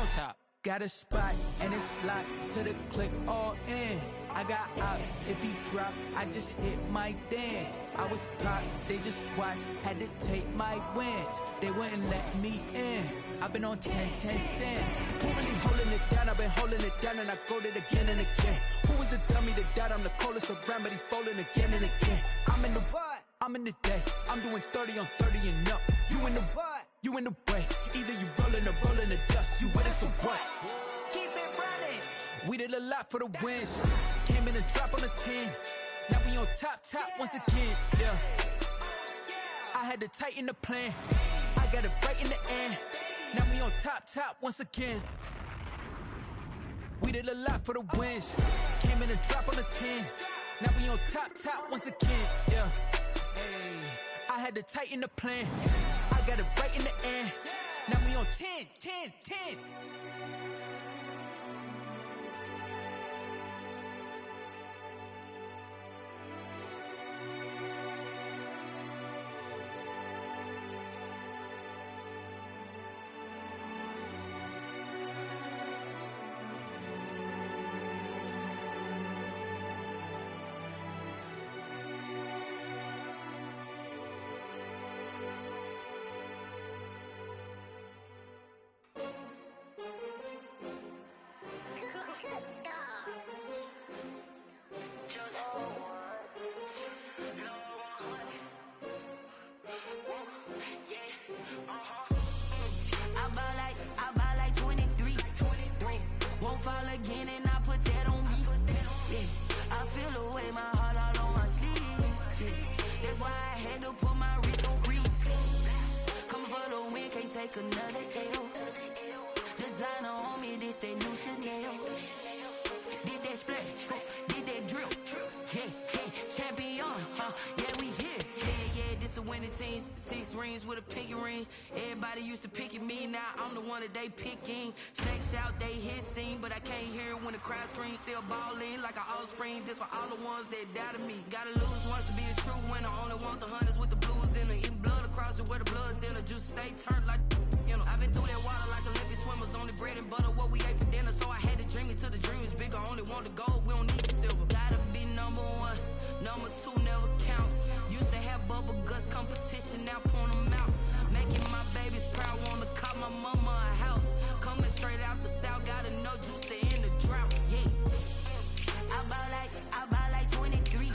on top. Got a spot and it's locked to the click all in. I got ops, if he drop, I just hit my dance. I was pop, they just watched, had to take my wins. They wouldn't let me in. I've been on 10 cents. Who really holding it down? I've been holding it down and I go it again and again. Who was the dummy that died? I'm the coldest around, but he falling again and again. I'm in the what? I'm in the day. I'm doing 30 on 30 and up. You in the what? You in the way. Either you rolling or rolling the dust. You with us or what? Keep it running. We did a lot for the wins. Came in and drop on the 10. Now we on top once again. Yeah. I had to tighten the plan. I got it right in the end. Now we on top once again. We did a lot for the wins. Came in and drop on the 10. Now we on top once again. Yeah. Hey. I had to tighten the plan. I got it right in the end. Now we on 10. I buy like 23. Won't fall again and I put that on me. Yeah, I feel the way, my heart all on my sleeve. Yeah, that's why I had to put my wrist on freeze. Coming for the win, can't take another L. Designer on me, this that new Chanel. Did that splash, did that drill. Yeah, champion, yeah, we here. Yeah, this the winning team. 6 rings with a pinky ring. Everybody used to pick at me, now I'm the one that they picking. Snakes out, they hit scene, but I can't hear it when the crowd screams. Still balling like an offspring. This for all the ones that doubted me. Gotta lose once to be a true winner. Only want the hunters with the blues in it. Eating blood across it where the blood thinner. Juice stay turned like, you know. I've been through that water like Olympic swimmers. Only bread and butter, what we ate for dinner. So I had to dream it till the dream is bigger. Only want the gold, we don't need the silver. Gotta be number 1, number 2 never count. Used to have bubble guts competition, now point them out. Making my babies proud, wanna call my mama a house. Coming straight out the south, gotta know juice to end the drought. Yeah, I buy like 23.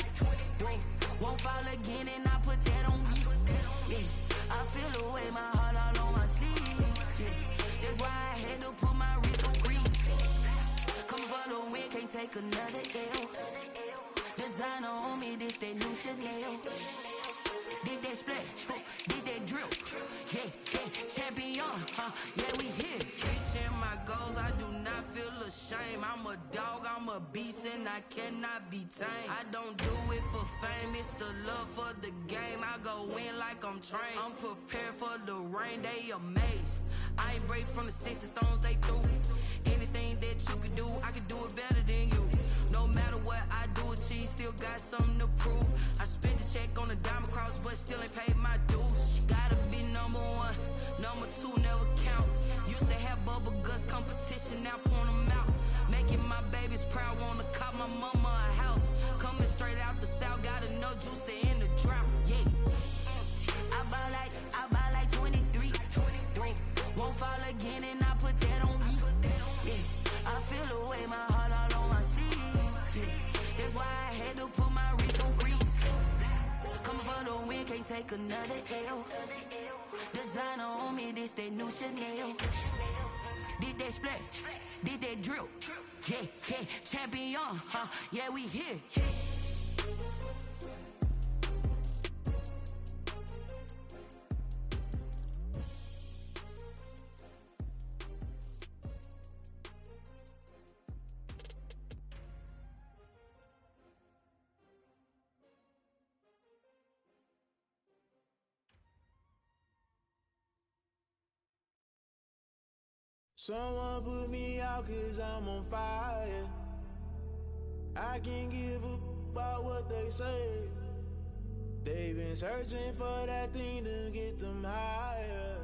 Won't fall again and I put that on me. Yeah, I feel the way, my heart all on my sleeve. Yeah, that's why I had to put my wrist on freeze. Coming for the win, can't take another L. Designer on me, this that new Chanel. Did that splash, did that drill. Yeah, champion, yeah, we here. Reaching my goals, I do not feel ashamed. I'm a dog, I'm a beast, and I cannot be tamed. I don't do it for fame, it's the love for the game. I go in like I'm trained. I'm prepared for the rain, they amazed. I ain't break from the sticks and stones they threw. Anything that you could do, I could do it better than you. No matter what I do, achieve, still got something to prove. I spent the check on the diamond cross, but still ain't paid my dues. Gotta be number 1, number 2 never count. Used to have bubble guts competition, now point them out. Making my babies proud, wanna call my mama a house. Coming straight out the south, gotta know juice to end the drought. Yeah, I buy like 23. Won't fall again and I put that on me. Yeah, I feel the way, my heart all on my sleeve. Yeah, that's why I had to put my wrist on freeze. Coming for the win, can't take another L. Designer on me, this that new Chanel. Did that splash, did that drill. Yeah, champion, yeah, we here. Someone put me out 'cause I'm on fire. I can't give up about what they say. They've been searching for that thing to get them higher.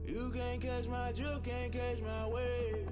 You can't catch my drift, can't catch my wave.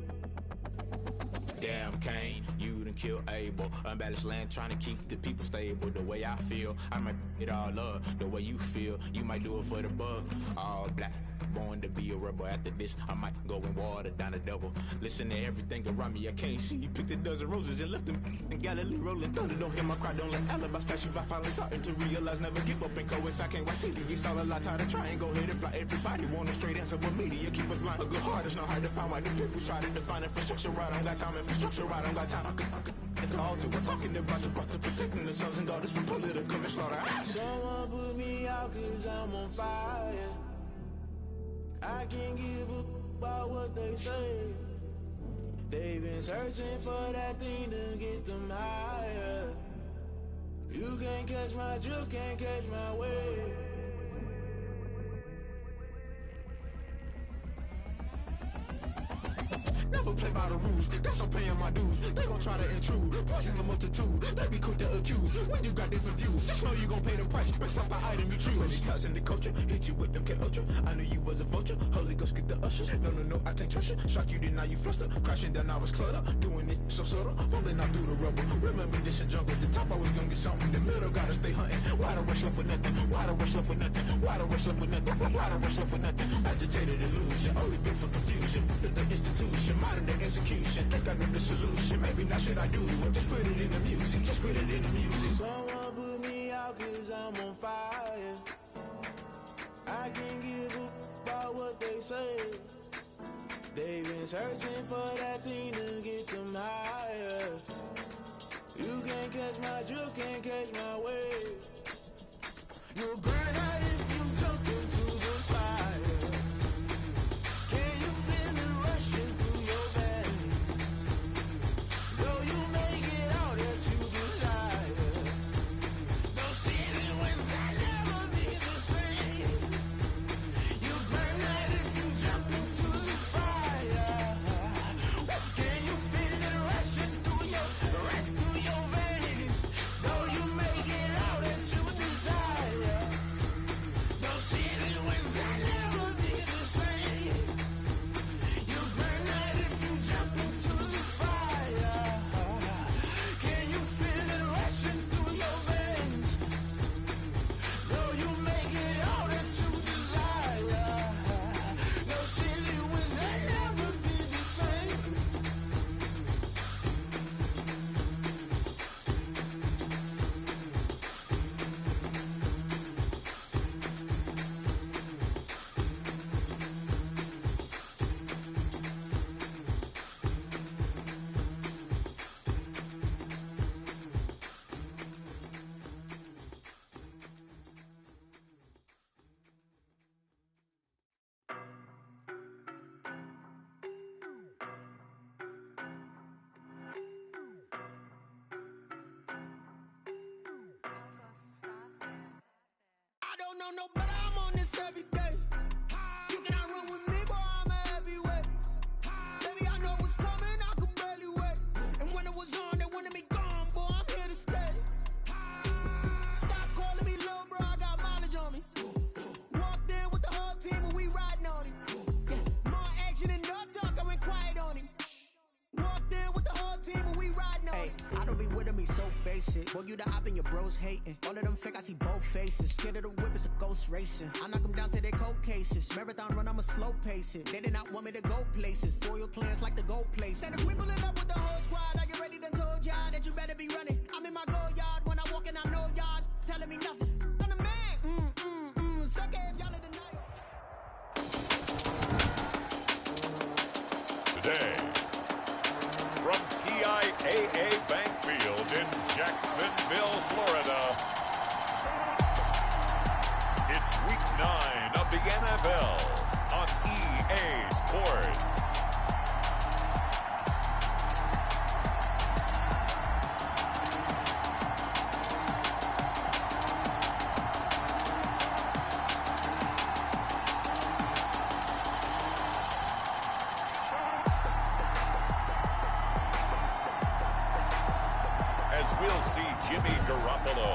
Damn, Kane, you done killed Abel. Unbalanced land, trying to keep the people stable. The way I feel, I might it all up. The way you feel, you might do it for the buck. All black, born to be a rebel. After this, I might go and water down the devil. Listen to everything around me, I can't see. You picked a dozen roses and left them in Galilee rolling thunder. Don't hear my cry, don't let alibis pass you. I finally starting to realize, never give up and coincide. Can't watch TV, it's all a lot. Tired of trying, go ahead and fly. Everybody want a straight answer, but media keep us blind. A good heart is not hard to find. Why the people try to define infrastructure right? I don't got time, infrastructure right, I don't got time. I could it's all to. We're talking about you, about to protecting the sons and daughters from political and slaughter. Someone put me out cause I'm on fire. I can't give up about what they say. They've been searching for that thing to get them higher. You can't catch my drift, can't catch my wave. Never play by the rules, that's I'm paying my dues. They gon' try to intrude, poison the multitude. They be quick to accuse, when you got different views. Just know you gon' pay the price, based off the item you choose. Many times in the culture, hit you with them K Ultra. I knew you was a vulture, Holy Ghost get the ushers. No, I can't trust you. Shock you, then now you fluster. Crashing down, I was cluttered. Doing this so subtle, falling out through the rubble. Remember this in jungle, the top I was gonna get something. The middle gotta stay hunting. Why the rush left for nothing? Why the rush left for nothing? Why the rush left for nothing? Why the rush left for nothing? Agitated illusion, only built for confusion. The institution, modern day execution. Think I know the solution. Maybe not should I do it? Just put it in the music. Just put it in the music. Someone put me out cause I'm on fire. I can't give up about what they say. They've been searching for that thing to get them higher. You can't catch my drift, can't catch my wave. You'll burn out if you jump into the fire. Can you feel it rushing through your veins? Though you make it all that you desire. No city wins that never be the same. You burn out if you jump into the fire. Can you feel it rushing through your veins? Though you make it all that you desire. No city wins that never be the same. You burn out if you jump into the fire. Can you feel it rushing through your veins? Though you make it all that you desire. No city wins that never be the same. I don't know no better, I'm on this every day. You cannot run with me, boy, I'm a heavyweight. Baby, I know what's coming, I could barely wait. And when it was on, they wanted me gone, boy, I'm here to stay. Stop calling me little bro, I got mileage on me. Walked in with the whole team and we riding on him. More action and no talk, I went quiet on him. Walked in with the whole team and we riding on him. I don't be with him, he's so basic. Boy, you the op and your bros hating. All of them fake, I see both faces. Scared of the whip, it's a ghost racing. I knock them down to their cold cases. Marathon run, I'ma slow pace it. They did not want me to go places. Foil plans like the gold place. Said if we pulling up with the whole squad, I get ready, done told y'all that you better be running. I'm in my go yard, when I walk in, I know y'all telling me nothing. I'm the man, suck it if y'all are denial. Today, from TIAA Bank Field in Jacksonville, Florida, it's Week 9 of the NFL on EA Sports. As we'll see Jimmy Garoppolo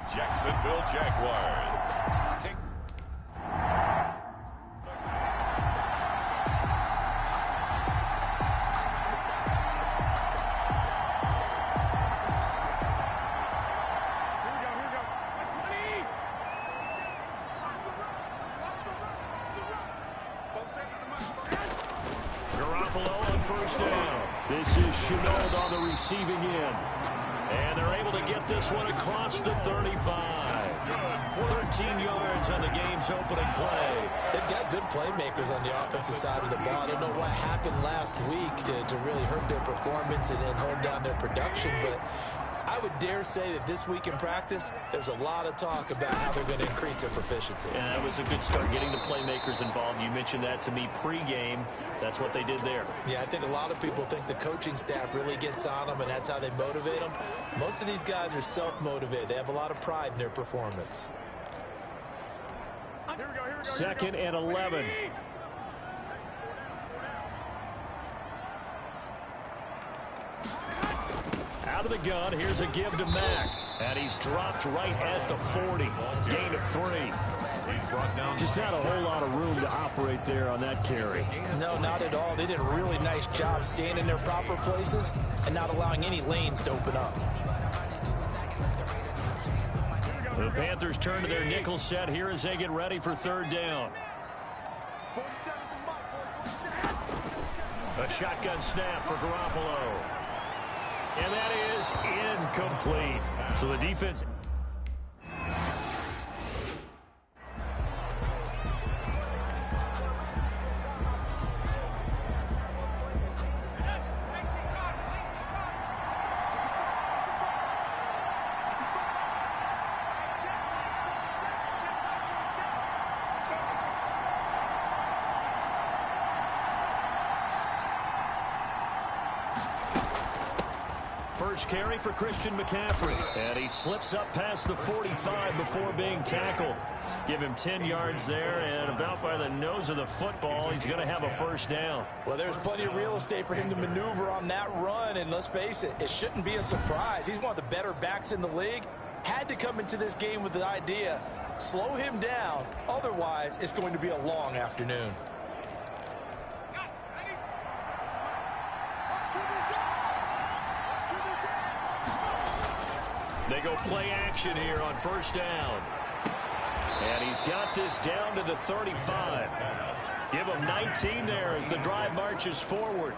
Jacksonville Jaguars. First down. This is Chenault on the receiving end. And they're able to get this one across the 35. 13 yards on the game's opening play. They've got good playmakers on the offensive side of the ball. I don't know what happened last week to really hurt their performance and hold down their production, but I would dare say that this week in practice, there's a lot of talk about how they're going to increase their proficiency. And that was a good start, getting the playmakers involved. You mentioned that to me pregame. That's what they did there. Yeah, I think a lot of people think the coaching staff really gets on them, and that's how they motivate them. Most of these guys are self-motivated. They have a lot of pride in their performance. Second and 11. Out of the gun, here's a give to Mack. And he's dropped right at the 40. Gain of 3. Just not a whole lot of room to operate there on that carry. No, not at all. They did a really nice job staying in their proper places and not allowing any lanes to open up. The Panthers turn to their nickel set here as they get ready for third down. A shotgun snap for Garoppolo. And that is incomplete. So the defense... First carry for Christian McCaffrey. And he slips up past the 45 before being tackled. Give him 10 yards there, and about by the nose of the football, he's going to have a first down. Well, there's plenty of real estate for him to maneuver on that run, and let's face it, it shouldn't be a surprise. He's one of the better backs in the league. Had to come into this game with the idea, slow him down, otherwise it's going to be a long afternoon. They go play action here on first down. And he's got this down to the 35. Give him 19 there as the drive marches forward.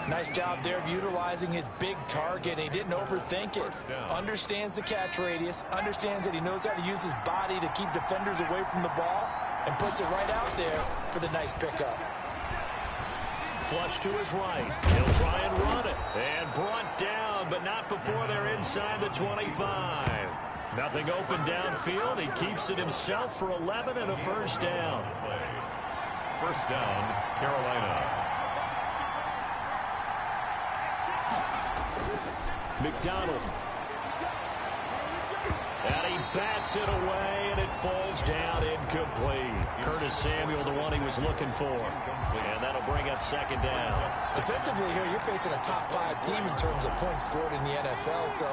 Nice job there of utilizing his big target. He didn't overthink it. Understands the catch radius. Understands that he knows how to use his body to keep defenders away from the ball. And puts it right out there for the nice pickup. Flush to his right. He'll try and run it. And brought down, but not before they're inside the 25. Nothing open downfield. He keeps it himself for 11 and a first down. First down, Carolina. McDonald. And he bats it away, and it falls down incomplete. Curtis Samuel, the one he was looking for. And that'll bring up second down. Defensively here, you're facing a top-5 team in terms of points scored in the NFL. So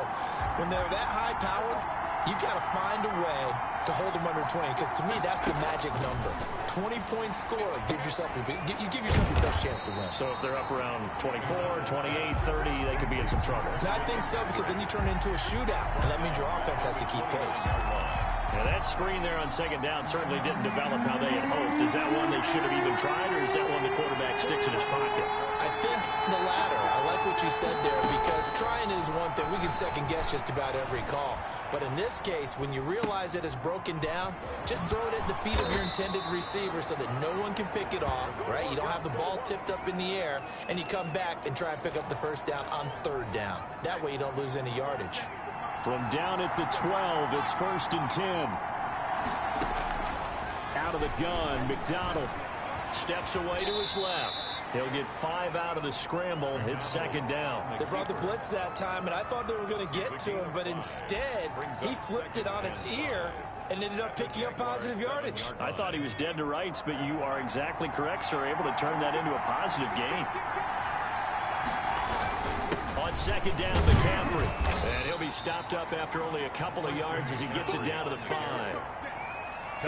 when they're that high-powered, you've got to find a way to hold them under 20, because to me, that's the magic number. 20-point score gives yourself you give yourself your best chance to win. So if they're up around 24, 28, 30, they could be in some trouble. I think so, because then you turn it into a shootout, and that means your offense has to keep pace. Now that screen there on second down certainly didn't develop how they had hoped. Is that one they should have even tried, or is that one the quarterback sticks in his pocket? I think the latter. I like what you said there, because trying is one thing. We can second guess just about every call. But in this case, when you realize that it's broken down, just throw it at the feet of your intended receiver so that no one can pick it off, right? You don't have the ball tipped up in the air, and you come back and try and pick up the first down on third down. That way you don't lose any yardage. From down at the 12, it's first and 10. Out of the gun, McDonald steps away to his left. He'll get 5 out of the scramble. It's second down. They brought the blitz that time, and I thought they were going to get to him, but instead, he flipped it on its ear and ended up picking up positive yardage. I thought he was dead to rights, but you are exactly correct, sir. Able to turn that into a positive gain. On On second down, McCaffrey. And he'll be stopped up after only a couple of yards as he gets it down to the 5.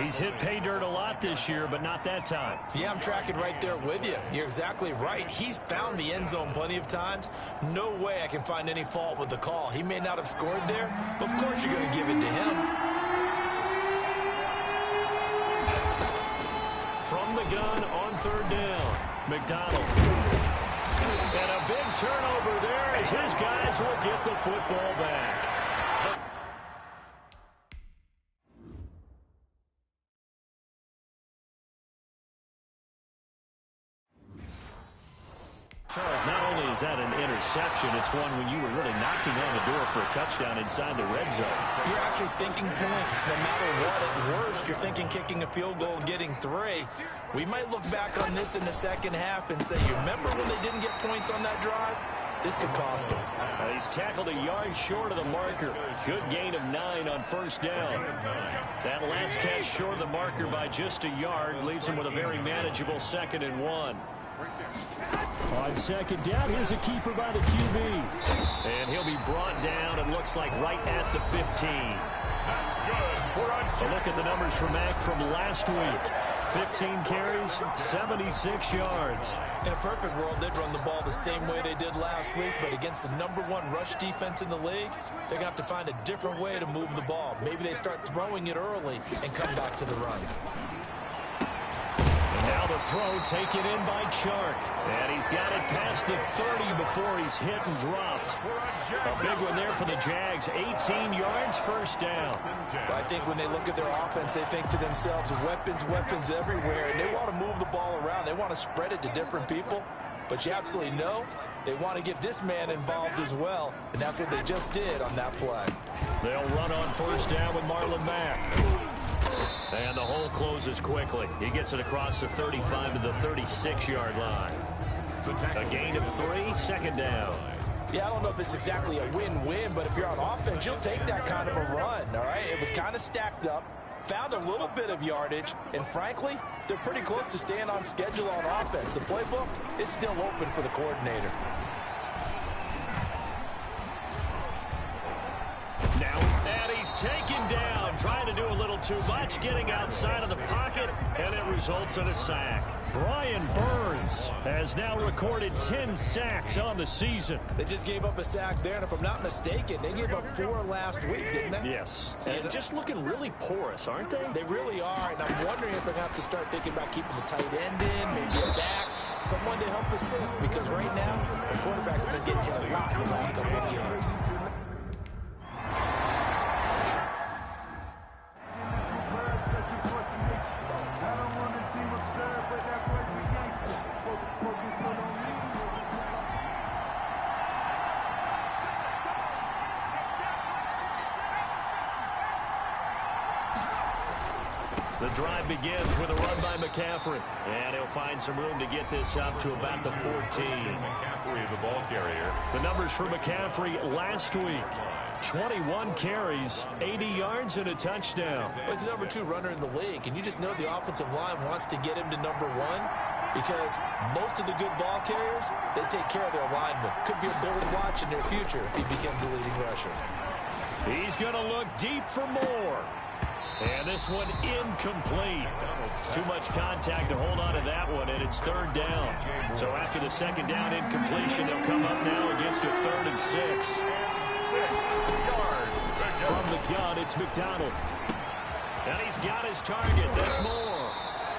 He's hit pay dirt a lot this year, but not that time. Yeah, I'm tracking right there with you. You're exactly right. He's found the end zone plenty of times. No way I can find any fault with the call. He may not have scored there, but of course you're going to give it to him. From the gun on third down, McDonald. And a big turnover there as his guys will get the football back. Charles, not only is that an interception, it's one when you were really knocking on the door for a touchdown inside the red zone. You're actually thinking points. No matter what, at worst, you're thinking kicking a field goal and getting 3. We might look back on this in the second half and say, you remember when they didn't get points on that drive? This could cost him. He's tackled a yard short of the marker. Good gain of 9 on first down. That last catch short of the marker by just a yard leaves him with a very manageable 2nd and 1. On second down, here's a keeper by the QB. And he'll be brought down, and looks like right at the 15. A look at the numbers for Mack from last week. 15 carries, 76 yards. In a perfect world, they'd run the ball the same way they did last week, but against the #1 rush defense in the league, they're going to have to find a different way to move the ball. Maybe they start throwing it early and come back to the run. Now the throw taken in by Chark. And he's got it past the 30 before he's hit and dropped. A big one there for the Jags. 18 yards, first down. I think when they look at their offense, they think to themselves, weapons everywhere. And they want to move the ball around. They want to spread it to different people. But you absolutely know they want to get this man involved as well. And that's what they just did on that play. They'll run on first down with Marlon Mack. And the hole closes quickly. He gets it across the 35 to the 36-yard line. A gain of 3, second down. Yeah, I don't know if it's exactly a win-win, but if you're on offense, you'll take that kind of a run, all right? It was kind of stacked up, found a little bit of yardage, and frankly, they're pretty close to staying on schedule on offense. The playbook is still open for the coordinator. Now, and he's taken down, trying to do a little too much, getting outside of the pocket, and it results in a sack. Brian Burns has now recorded 10 sacks on the season. They just gave up a sack there, and if I'm not mistaken, they gave up 4 last week, didn't they? Yes, and just looking really porous, aren't they? They really are, and I'm wondering if they're going to have to start thinking about keeping the tight end in, maybe a back, someone to help assist, because right now, the quarterback's been getting hit a lot in the last couple of games. The drive begins with a run by McCaffrey. And he'll find some room to get this up to about the 14. McCaffrey, the ball carrier. The numbers for McCaffrey last week. 21 carries, 80 yards, and a touchdown. Well, he's the #2 runner in the league, and you just know the offensive line wants to get him to #1 because most of the good ball carriers, they take care of their linemen. Could be a gold watch in their future if he becomes the leading rusher. He's going to look deep for more. And this one incomplete. Too much contact to hold on to that one, and it's third down. So after the second down incompletion, they'll come up now against a 3rd and 6. From the gun, it's McDonald. And he's got his target. That's more.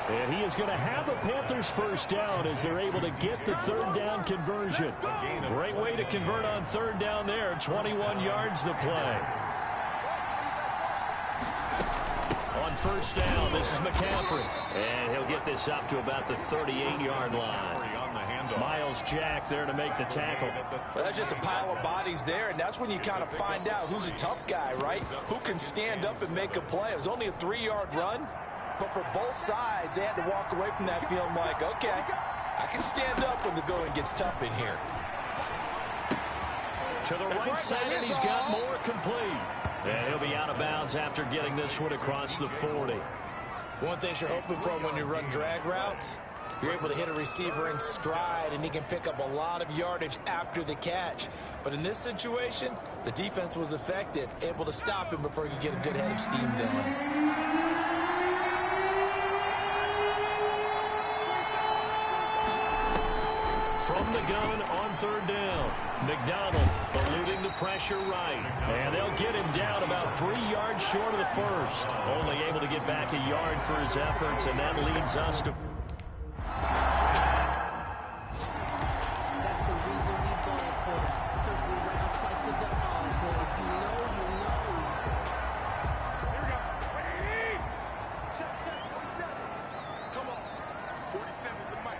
And he is going to have a Panthers first down as they're able to get the 3rd down conversion. Great way to convert on 3rd down there. 21 yards the play. On first down, this is McCaffrey. And he'll get this up to about the 38-yard line. Miles Jack there to make the tackle. Well, that's just a pile of bodies there, and that's when you kind of find out who's a tough guy, right? Who can stand up and make a play. It was only a 3-yard run, but for both sides, they had to walk away from that feeling like, okay, I can stand up when the going gets tough in here. To the right side, and he's got more complete. And he'll be out of bounds after getting this one across the 40. One thing you're hoping for when you run drag routes, You're able to hit a receiver in stride, and he can pick up a lot of yardage after the catch. But in this situation, the defense was effective, able to stop him before he could get a good head of steam going. From the gun on third down, McDonald eluding the pressure right. And they'll get him down about 3 yards short of the first. Only able to get back a yard for his efforts, and that leads us to... That's the reason we ball for that. Circle right twice with the encore. If you know, you know. Here we go. Ready? Check, 47. Come on. 47 is the mic.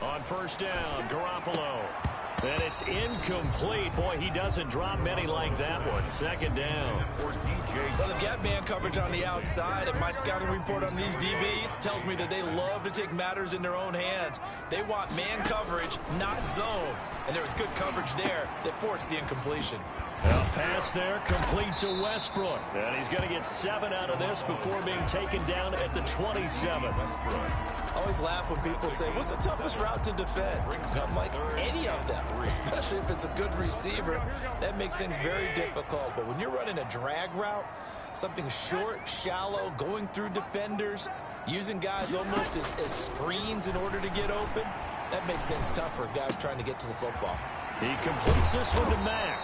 On first down, Garoppolo. And it's incomplete. Boy, he doesn't drop many like that one. Second down. Well, they've got man coverage on the outside, and my scouting report on these DBs tells me that they love to take matters in their own hands. They want man coverage, not zone. And there was good coverage there that forced the incompletion. A pass there, complete to Westbrook. And he's going to get 7 out of this before being taken down at the 27. I always laugh when people say, what's the toughest route to defend? And I'm like, any of them, especially if it's a good receiver. That makes things very difficult. But when you're running a drag route, something short, shallow, going through defenders, using guys almost as screens in order to get open, that makes things tough for guys trying to get to the football. He completes this one to Mack.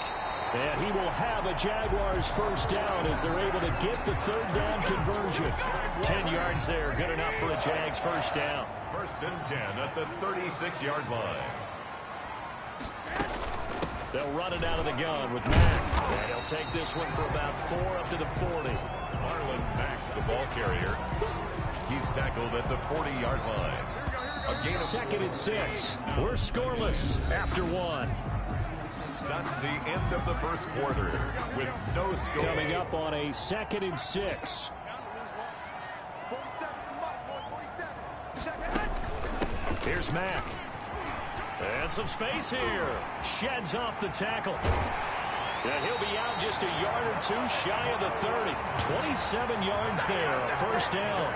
And he will have a Jaguars first down as they're able to get the third down conversion. 10 yards there, good enough for a Jags first down. First and 10 at the 36-yard line. They'll run it out of the gun with Mack. And he'll take this one for about 4 up to the 40. Marlon Mack, the ball carrier. He's tackled at the 40-yard line. A gain of 2nd and 6. We're scoreless after 1. That's the end of the first quarter with no score. Coming up on a 2nd and 6. Here's Mack. And some space here. Sheds off the tackle. And he'll be out just a yard or 2 shy of the 30. 27 yards there, a first down.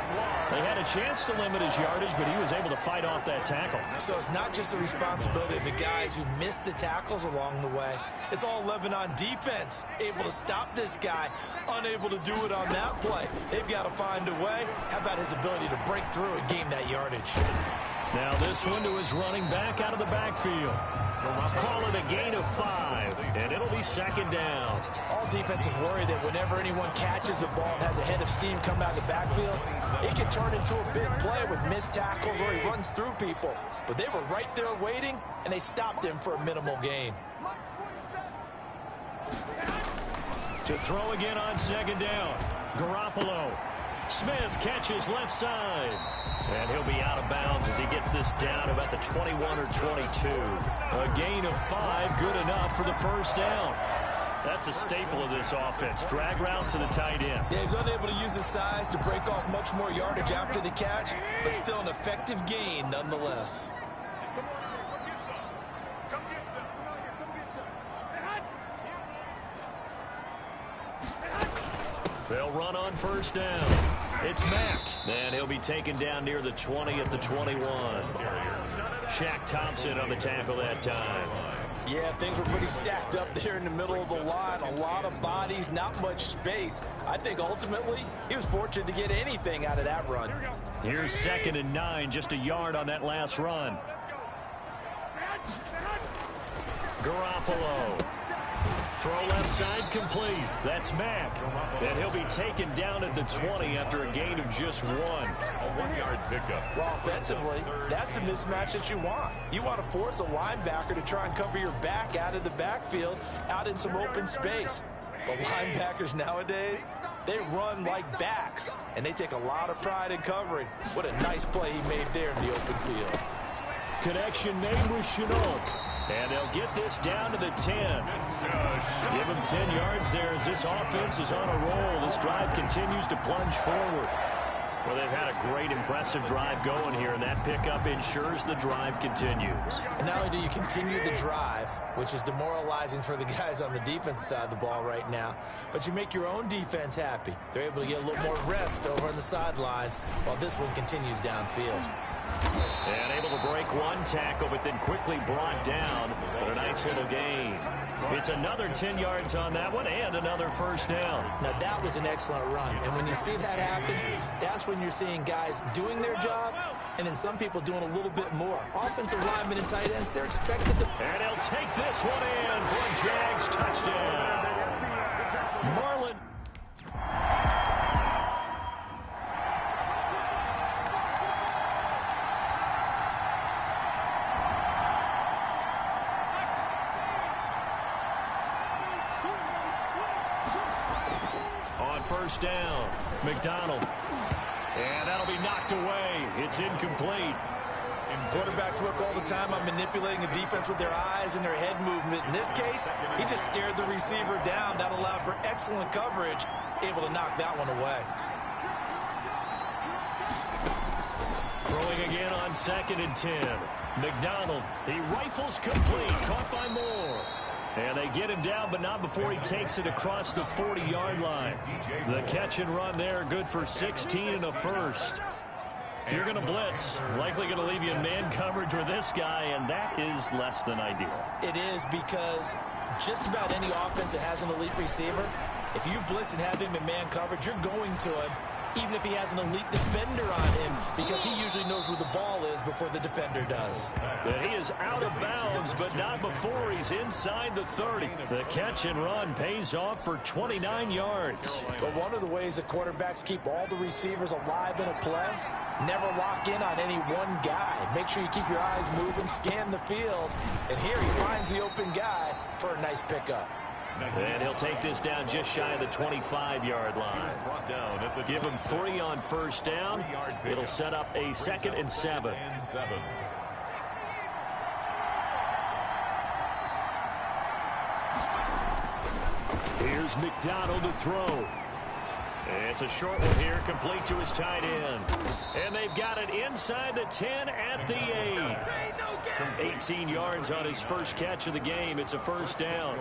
They had a chance to limit his yardage, but he was able to fight off that tackle. So it's not just the responsibility of the guys who missed the tackles along the way. It's all Lebanon defense, able to stop this guy, unable to do it on that play. They've got to find a way. How about his ability to break through and gain that yardage? Now this one to his running back out of the backfield. Call it a gain of 5, and it'll be 2nd down. All defenses worry that whenever anyone catches the ball and has a head of steam come out of the backfield, it can turn into a big play with missed tackles or he runs through people. But they were right there waiting, and they stopped him for a minimal gain. To throw again on 2nd down. Garoppolo. Smith catches left side. And he'll be out of bounds as he gets this down about the 21 or 22. A gain of 5, good enough for the first down. That's a staple of this offense. Drag route to the tight end. Yeah, he's unable to use his size to break off much more yardage after the catch, but still an effective gain nonetheless. They'll run on first down. It's Mack. And he'll be taken down near the 20 at the 21. Shaq Thompson on the tackle that time. Yeah, things were pretty stacked up there in the middle of the line. A lot of bodies, not much space. I think ultimately he was fortunate to get anything out of that run. Here's 2nd and 9, just a yard on that last run. Garoppolo. Throw left side complete. That's Mack. And he'll be taken down at the 20 after a gain of just 1. A 1-yard pickup. Well, offensively, that's the mismatch that you want. You want to force a linebacker to try and cover your back out of the backfield, out in some open space. But linebackers nowadays, they run like backs, and they take a lot of pride in covering. What a nice play he made there in the open field. Connection made with Chenault. And they'll get this down to the 10. Give him 10 yards there as this offense is on a roll. This drive continues to plunge forward. Well, they've had a great, impressive drive going here, and that pickup ensures the drive continues. And not only do you continue the drive, which is demoralizing for the guys on the defensive side of the ball right now, but you make your own defense happy. They're able to get a little more rest over on the sidelines while this one continues downfield. And able to break one tackle, but then quickly brought down. But a nice little gain. It's another 10 yards on that one and another first down. Now, that was an excellent run. And when you see that happen, that's when you're seeing guys doing their job and then some people doing a little bit more. Offensive linemen and tight ends, they're expected to... And he'll take this one in for a JAX touchdown. Marlon. First down, McDonald. And that'll be knocked away. It's incomplete. And quarterbacks work all the time on manipulating the defense with their eyes and their head movement. In this case, he just stared the receiver down. That allowed for excellent coverage, able to knock that one away. Throwing again on 2nd and 10. McDonald, he rifles complete, caught by Moore. And they get him down, but not before he takes it across the 40-yard line. The catch and run there, good for 16 and a first. If you're going to blitz, likely going to leave you in man coverage with this guy, and that is less than ideal. It is, because just about any offense that has an elite receiver, if you blitz and have him in man coverage, you're going to him, even if he has an elite defender on him, because he usually knows where the ball is before the defender does. But he is out of bounds, but not before he's inside the 30. The catch and run pays off for 29 yards. But one of the ways that quarterbacks keep all the receivers alive in a play, never lock in on any one guy. Make sure you keep your eyes moving, scan the field, and here he finds the open guy for a nice pickup. And he'll take this down just shy of the 25-yard line. Give him 3 on first down. It'll set up a 2nd and 7. Here's McDonald to throw. It's a short one here, complete to his tight end. And they've got it inside the 10 at the 8. 18 yards on his first catch of the game. It's a first down.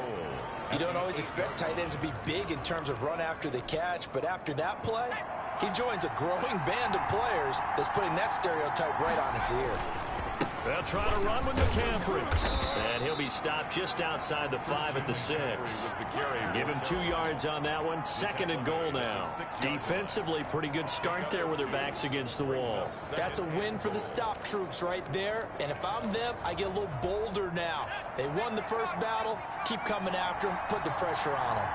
You don't always expect tight ends to be big in terms of run after the catch, but after that play, he joins a growing band of players that's putting that stereotype right on its ear. They'll try to run with McCaffrey. And he'll be stopped just outside the 5 at the 6. Give him 2 yards on that one. 2nd and goal now. Defensively, pretty good start there with their backs against the wall. That's a win for the stop troops right there. And if I'm them, I get a little bolder now. They won the first battle. Keep coming after them. Put the pressure on them.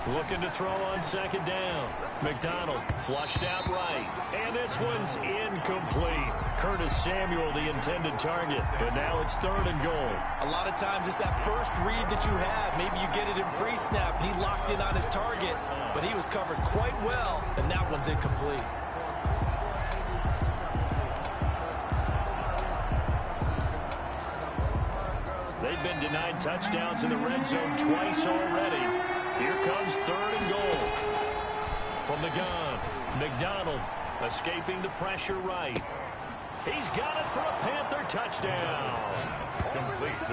Looking to throw on 2nd down. McDonald flushed out right. And this one's incomplete. Curtis Samuel, the intended target. But now it's 3rd and goal. A lot of times it's that first read that you have. Maybe you get it in pre-snap. He locked in on his target. But he was covered quite well. And that one's incomplete. They've been denied touchdowns in the red zone twice already. Here comes 3rd and goal. From the gun, McDonald escaping the pressure right. He's got it for a Panther touchdown.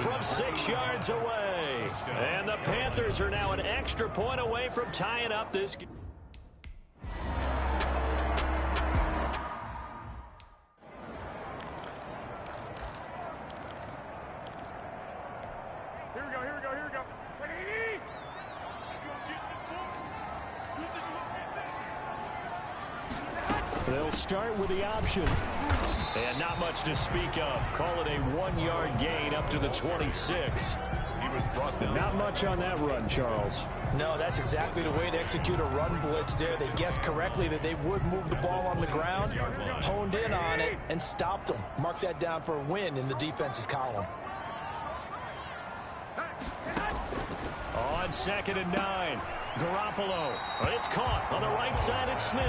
From 6 yards away. And the Panthers are now an extra point away from tying up this game. They'll start with the option. And not much to speak of. Call it a 1-yard gain up to the 26. He was brought down. Not much on that run, Charles. No, that's exactly the way to execute a run blitz there. They guessed correctly that they would move the ball on the ground, honed in on it, and stopped them. Mark that down for a win in the defense's column. On 2nd and 9. Garoppolo. It's caught on the right side at Smith.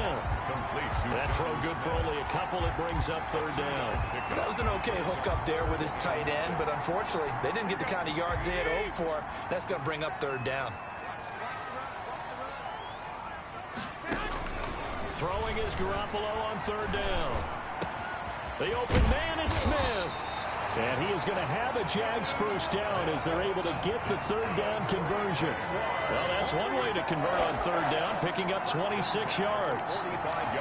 That throw good for only a couple. It brings up 3rd down. That was an okay hook up there with his tight end, but unfortunately, they didn't get the kind of yards they had hoped for. That's going to bring up 3rd down. Throwing is Garoppolo on third down. The open man is Smith. And he is going to have a JAX first down as they're able to get the third down conversion. Well, that's one way to convert on third down, picking up 26 yards.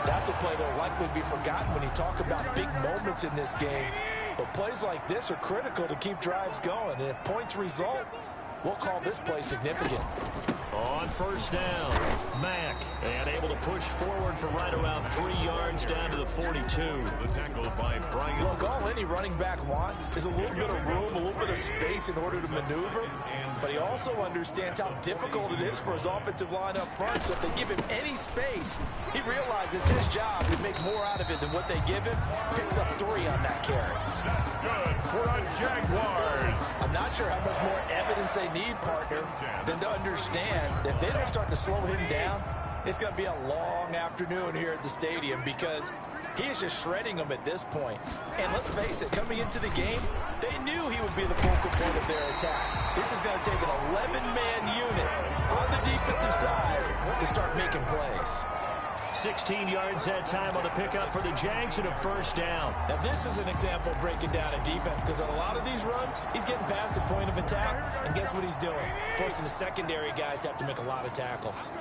That's a play that will likely be forgotten when you talk about big moments in this game. But plays like this are critical to keep drives going. And if points result, we'll call this play significant. On first down, Mack, and able to push forward for right around 3 yards down to the 42. The tackle by Brian. Look, all any running back wants is a little bit of room, a little bit of space in order to maneuver. But he also understands how difficult it is for his offensive line up front. So if they give him any space, he realizes his job to make more out of it than what they give him. Picks up 3 on that carry. That's good for the Jaguars. I'm not sure how much more evidence they need, partner, than to understand that if they don't start to slow him down, it's going to be a long afternoon here at the stadium because he is just shredding them at this point. And let's face it, coming into the game, they knew he would be the focal point of their attack. This is going to take an 11-man unit on the defensive side to start making plays. 16 yards that time on the pickup for the Jags and a first down. Now this is an example of breaking down a defense because on a lot of these runs, he's getting past the point of attack, and guess what he's doing? Forcing the secondary guys to have to make a lot of tackles.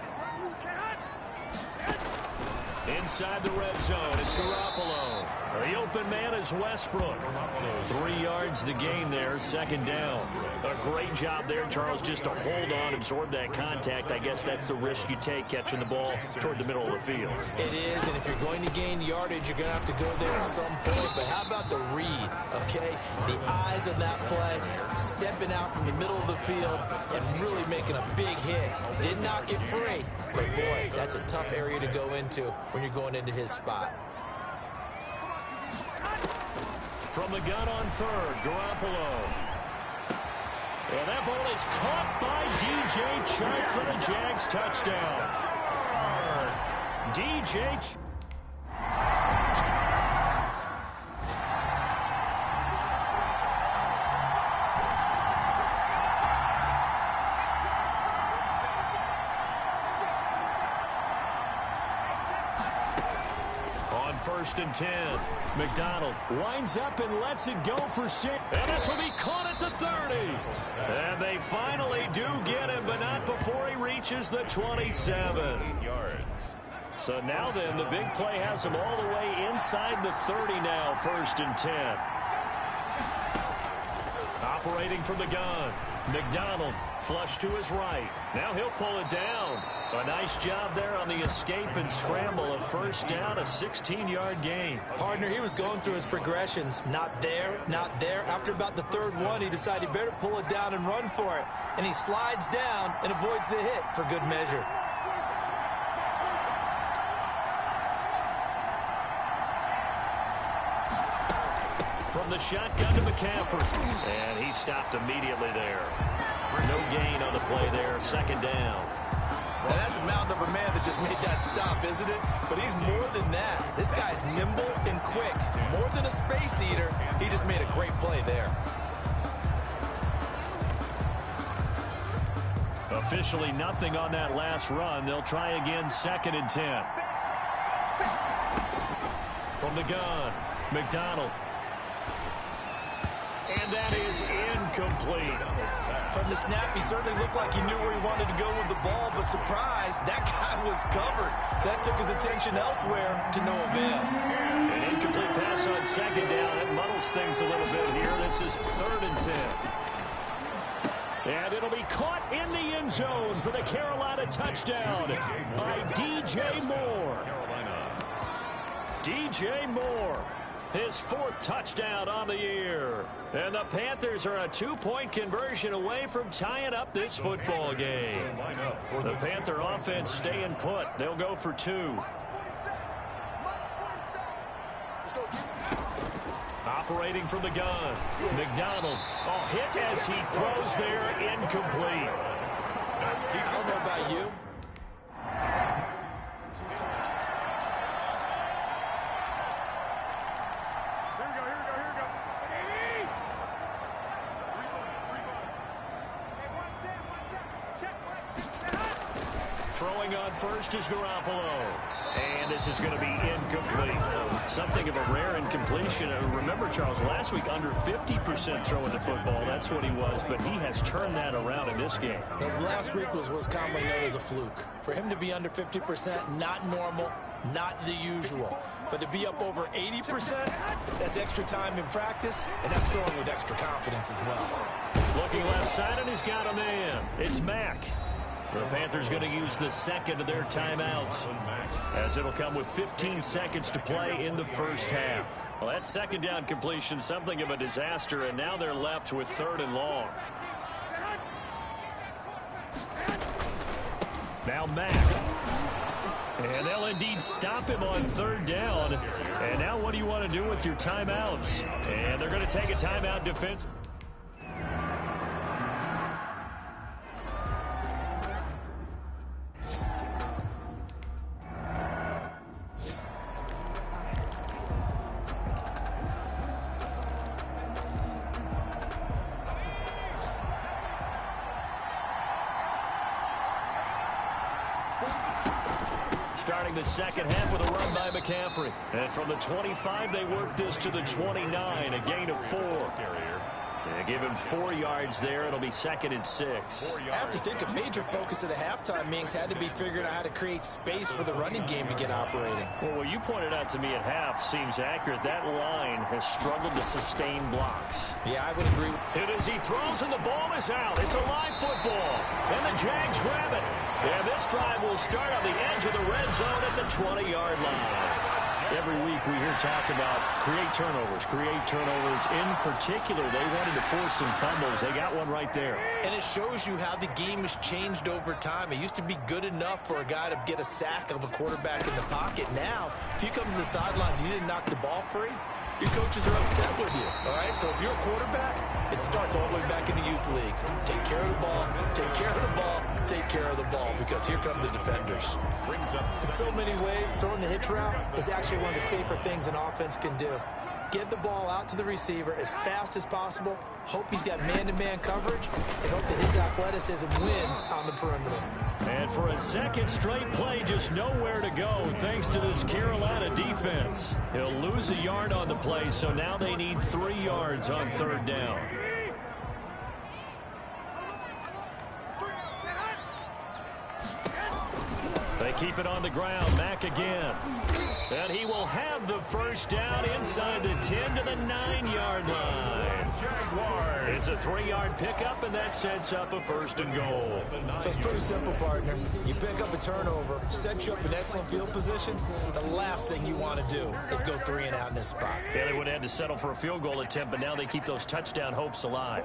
Inside the red zone, it's Garoppolo. The open man is Westbrook. 3 yards the gain there, second down. A great job there, Charles, just to hold on, absorb that contact. I guess that's the risk you take catching the ball toward the middle of the field. It is, and if you're going to gain yardage, you're going to have to go there at some point. But how about the read, okay? The eyes of that play, stepping out from the middle of the field and really making a big hit. Did not get free, but boy, that's a tough area to go into when you're going into his spot. From the gun on third, Garoppolo. And that ball is caught by DJ Chark for the Jags touchdown. DJ on 1st and 10. McDonald winds up and lets it go for 6. And this will be caught at the 30. And they finally do get him, but not before he reaches the 27. So now then, the big play has him all the way inside the 30 now, 1st and 10. Operating from the gun. McDonald flush to his right. Now he'll pull it down. A nice job there on the escape and scramble. A first down, a 16-yard gain. Partner, he was going through his progressions. Not there, not there. After about the third one, he decided he better pull it down and run for it. And he slides down and avoids the hit for good measure. From the shotgun to McCaffrey. And he stopped immediately there. No gain on the play there. Second down. Now that's a mountain of a man that just made that stop, isn't it? But he's more than that. This guy's nimble and quick. More than a space eater, he just made a great play there. Officially nothing on that last run. They'll try again, 2nd and 10. From the gun, McDonald. And that is incomplete. From the snap, he certainly looked like he knew where he wanted to go with the ball, but surprise, that guy was covered. So that took his attention elsewhere to no avail. An incomplete pass on 2nd down. It muddles things a little bit here. This is 3rd and 10. And it'll be caught in the end zone for the Carolina touchdown by DJ Moore. DJ Moore. His 4th touchdown on the year. And the Panthers are a 2-point conversion away from tying up this football game. The Panther offense staying put. They'll go for 2. Operating from the gun. McDonald. Oh, hit as he throws there. Incomplete. I don't know about you. Throwing on first is Garoppolo. And this is going to be incomplete. Something of a rare incompletion. Remember, Charles, last week under 50% throwing the football. That's what he was, but he has turned that around in this game. Last week was commonly known as a fluke. For him to be under 50%, not normal, not the usual. But to be up over 80%, that's extra time in practice, and that's throwing with extra confidence as well. Looking left side, and he's got a man. It's Mack. The Panthers going to use the second of their timeouts, as it'll come with 15 seconds to play in the first half. Well, that second down completion, something of a disaster, and now they're left with 3rd and long. Now Mack. And they'll indeed stop him on 3rd down. And now what do you want to do with your timeouts? And they're going to take a timeout defense. Starting the second half with a run by McCaffrey. And from the 25, they work this to the 29, a gain of 4. They give him 4 yards there. It'll be 2nd and 6. I have to think a major focus of the halftime meetings had to be figuring out how to create space for the running game to get operating. Well, what you pointed out to me at half seems accurate. That line has struggled to sustain blocks. Yeah, I would agree. It is, he throws and the ball is out. It's a live football. And the Jags grab it. And this drive will start on the edge of the red zone at the 20-yard line. Every week we hear talk about create turnovers. In particular, they wanted to force some fumbles. They got one right there. And it shows you how the game has changed over time. It used to be good enough for a guy to get a sack of a quarterback in the pocket. Now, if you come to the sidelines and you didn't knock the ball free, your coaches are upset with you, all right? So if you're a quarterback, it starts all the way back in the youth leagues. Take care of the ball, take care of the ball, take care of the ball, because here come the defenders. In so many ways, throwing the hitch route is actually one of the safer things an offense can do. Get the ball out to the receiver as fast as possible, hope he's got man-to-man coverage, and hope that his athleticism wins on the perimeter. And for a second straight play, just nowhere to go thanks to this Carolina defense. He'll lose a yard on the play, so now they need 3 yards on 3rd down. They keep it on the ground. Mack again. And he will have the first down inside the 10 to the 9-yard line. It's a 3-yard pickup, and that sets up a 1st and goal. So it's pretty simple, partner. You pick up a turnover, set you up in excellent field position. The last thing you want to do is go 3 and out in this spot. Yeah, they would have had to settle for a field goal attempt, but now they keep those touchdown hopes alive.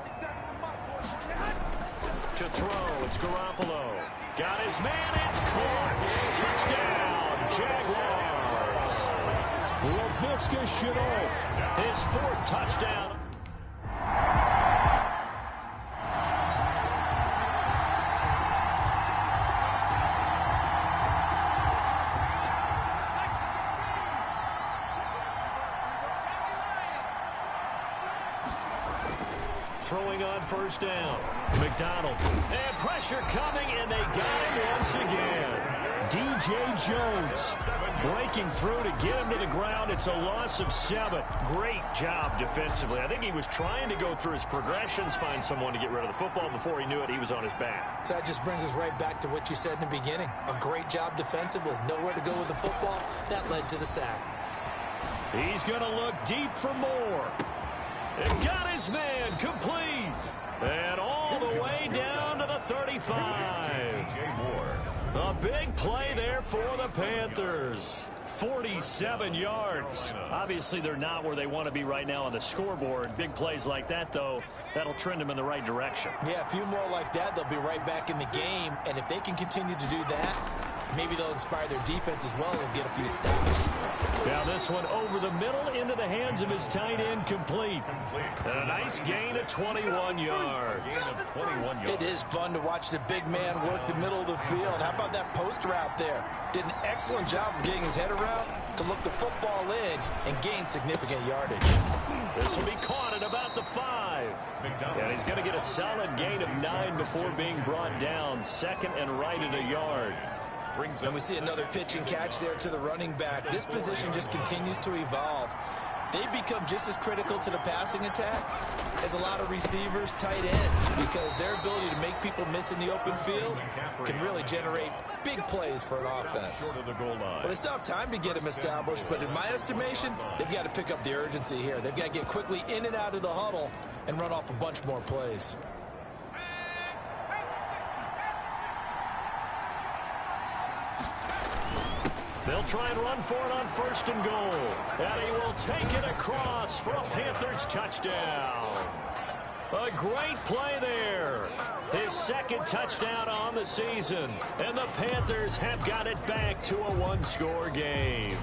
To throw, it's Garoppolo. Got his man, it's caught. Touchdown, Jaguars. Laviska Shenault, his 4th touchdown. Throwing on 1st down. McDonald. And pressure coming, and they got him once again. DJ Jones breaking through to get him to the ground. It's a loss of 7. Great job defensively. I think he was trying to go through his progressions, find someone to get rid of the football. Before he knew it, he was on his back. So that just brings us right back to what you said in the beginning. A great job defensively. Nowhere to go with the football. That led to the sack. He's going to look deep for more. And got his man complete. And all the way down to the 35. A big play there for the Panthers. 47 yards. Obviously, they're not where they want to be right now on the scoreboard. Big plays like that, though, that'll trend them in the right direction. Yeah, a few more like that, they'll be right back in the game. And if they can continue to do that, maybe they'll inspire their defense as well and get a few stops. Now this one over the middle into the hands of his tight end, complete. And a nice gain of 21 yards. It is fun to watch the big man work the middle of the field. How about that post route there? Did an excellent job of getting his head around to look the football in and gain significant yardage. This will be caught at about the 5. And he's going to get a solid gain of 9 before being brought down. Second and right at a yard. And we see another pitch and catch there to the running back. This position just continues to evolve. They become just as critical to the passing attack as a lot of receivers, tight ends, because their ability to make people miss in the open field can really generate big plays for an offense. Well, they still have time to get them established, but in my estimation, they've got to pick up the urgency here. They've got to get quickly in and out of the huddle and run off a bunch more plays. They'll try and run for it on 1st and goal. And he will take it across for a Panthers touchdown. A great play there. His second touchdown on the season. And the Panthers have got it back to a one-score game.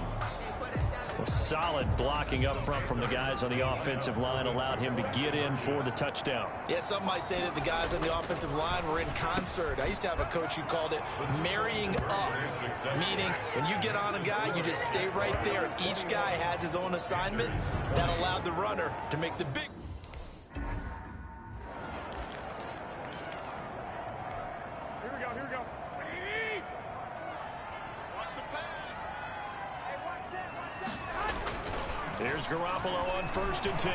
Solid blocking up front from the guys on the offensive line allowed him to get in for the touchdown. Yeah, some might say that the guys on the offensive line were in concert. I used to have a coach who called it marrying up, meaning when you get on a guy, you just stay right there. Each guy has his own assignment. That allowed the runner to make the big. Here we go. Here's Garoppolo on 1st and 10.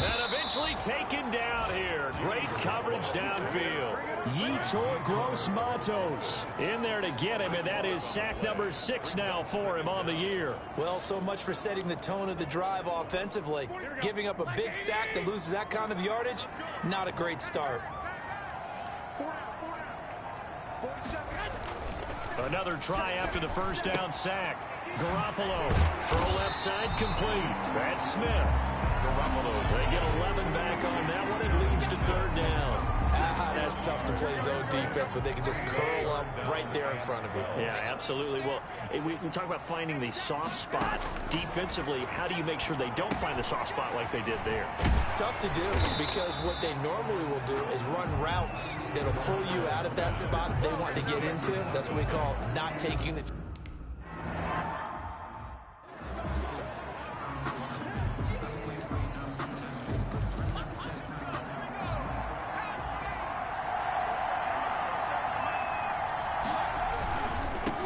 And eventually taken down here. Great coverage downfield. Yetur Gross-Matos in there to get him, and that is sack number 6 now for him on the year. Well, so much for setting the tone of the drive offensively. Giving up a big sack that loses that kind of yardage, not a great start. Another try after the first down sack. Garoppolo, throw left side complete. That's Smith. Garoppolo, they get 11 back on that one. It leads to 3rd down. That's tough to play zone defense when they can just curl up right there in front of you. Yeah, absolutely. Well, we talk about finding the soft spot. Defensively, how do you make sure they don't find the soft spot like they did there? Tough to do, because what they normally will do is run routes that'll pull you out of that spot they want to get into. That's what we call not taking the...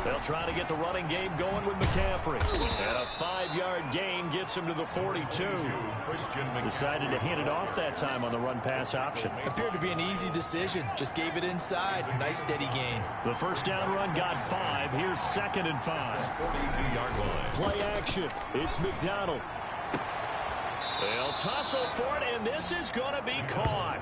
They'll try to get the running game going with McCaffrey. And a 5-yard gain gets him to the 42. Decided to hand it off that time on the run-pass option. Appeared to be an easy decision. Just gave it inside. Nice steady gain. The first down run got 5. Here's 2nd and 5. 42-yard line. Play action. It's McDonald. They'll tussle for it, and this is going to be caught.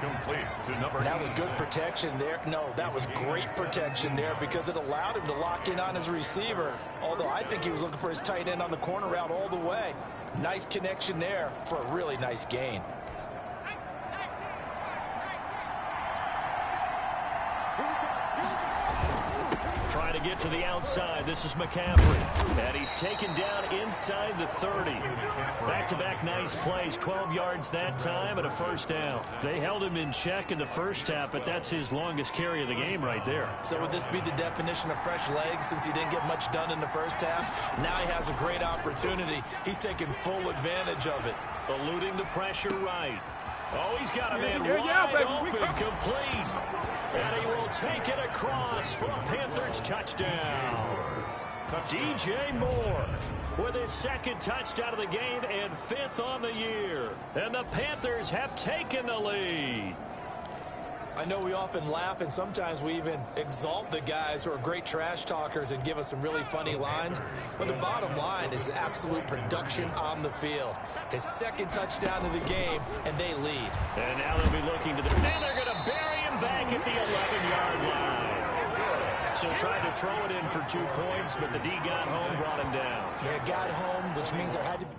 Complete to number 8. That was good protection there. No, that was great protection there because it allowed him to lock in on his receiver. Although I think he was looking for his tight end on the corner route all the way. Nice connection there for a really nice gain. Trying to get to the outside. This is McCaffrey. And he's taken down inside the 30. Back-to-back nice plays. 12 yards that time and a first down. They held him in check in the first half, but that's his longest carry of the game right there. So would this be the definition of fresh legs since he didn't get much done in the first half? Now he has a great opportunity. He's taking full advantage of it. Eluding the pressure right. Oh, he's got a man wide open, complete. And he will take it across for a Panthers touchdown. DJ Moore with his 2nd touchdown of the game and 5th on the year. And the Panthers have taken the lead. I know we often laugh and sometimes we even exalt the guys who are great trash talkers and give us some really funny lines. But the bottom line is absolute production on the field. His 2nd touchdown of the game, and they lead. And now they'll be looking to the... Now they're going to bury him back at the 11-yard line. So tried to throw it in for 2 points, but the D got home, brought him down. Yeah, got home, which means there had to be...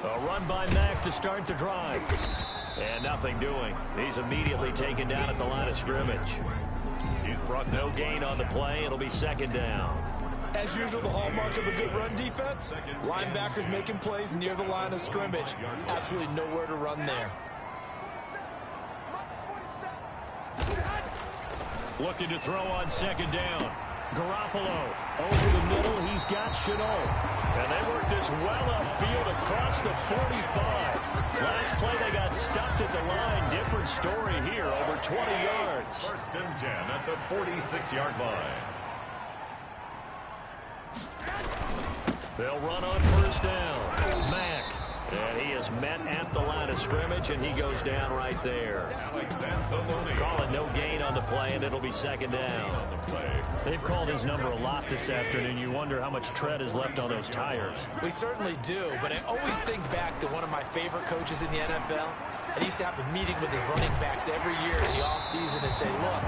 A run by Mack to start the drive. And nothing doing. He's immediately taken down at the line of scrimmage. He's brought no gain on the play. It'll be second down. As usual, the hallmark of a good run defense, linebackers making plays near the line of scrimmage. Absolutely nowhere to run there. Looking to throw on second down. Garoppolo over the middle. He's got Chenault. And they work this well upfield across the 45. Last play they got stuffed at the line. Different story here, over 20 yards. First and 10 at the 46-yard line. They'll run on first down. Mack. And he is met at the line of scrimmage, and he goes down right there. Calling no gain on the play, and it'll be second down. They've called his number a lot this afternoon. You wonder how much tread is left on those tires. We certainly do, but I always think back to one of my favorite coaches in the NFL. And he used to have a meeting with his running backs every year in the offseason and say, look,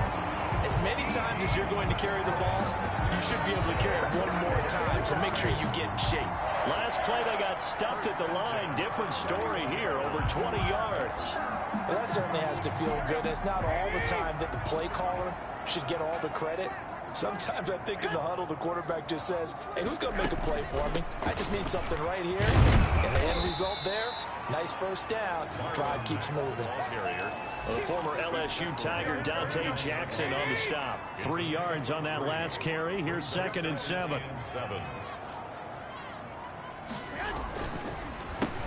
as many times as you're going to carry the ball, you should be able to carry it one more time, so make sure you get in shape. Last play they got stuffed at the line. Different story here, over 20 yards. Well, that certainly has to feel good. It's not all the time that the play caller should get all the credit. Sometimes I think in the huddle, the quarterback just says, hey, who's going to make a play for me? I just need something right here. And the end result there, nice first down. Drive keeps moving. The former LSU Tiger Dante Jackson on the stop. 3 yards on that last carry. Here's second and 7.